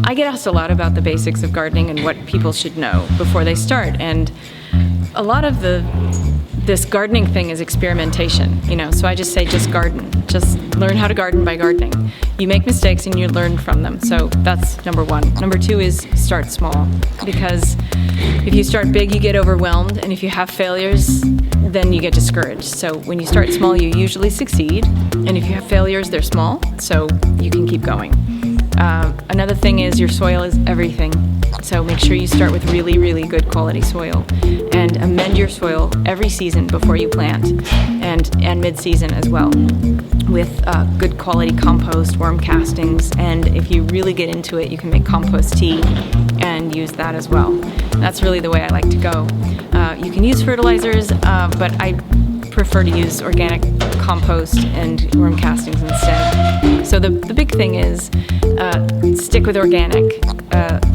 I get asked a lot about the basics of gardening and what people should know before they start. And a lot of this gardening thing is experimentation, so I just say just garden. Just learn how to garden by gardening. You make mistakes and you learn from them. So that's number one. Number two is start small, because if you start big, you get overwhelmed, and if you have failures, then you get discouraged. So when you start small, you usually succeed, and if you have failures, they're small, so you can keep going. Another thing is your soil is everything. So make sure you start with really, really good quality soil, and amend your soil every season before you plant, and mid-season as well, with good quality compost, worm castings, and if you really get into it, you can make compost tea and use that as well. That's really the way I like to go. You can use fertilizers, but I prefer to use organic compost and worm castings instead. So the big thing is stick with organic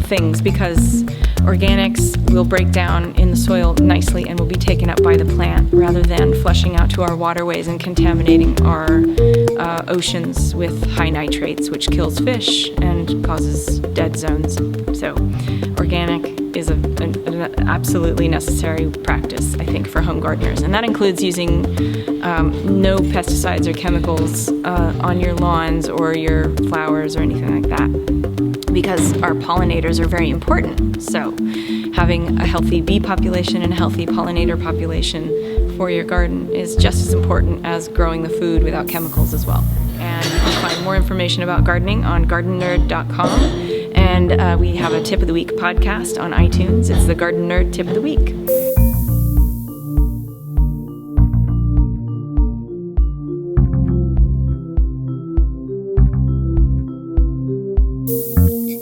things, because organics will break down in the soil nicely and will be taken up by the plant, rather than flushing out to our waterways and contaminating our oceans with high nitrates, which kills fish and causes dead zones. So organic is an absolutely necessary practice, I think, for home gardeners. And that includes using no pesticides or chemicals on your lawns or your flowers or anything like that, because our pollinators are very important. So having a healthy bee population and a healthy pollinator population for your garden is just as important as growing the food without chemicals as well. And you can find more information about gardening on gardennerd.com. And we have a Tip of the Week podcast on iTunes. It's the Garden Nerd Tip of the Week.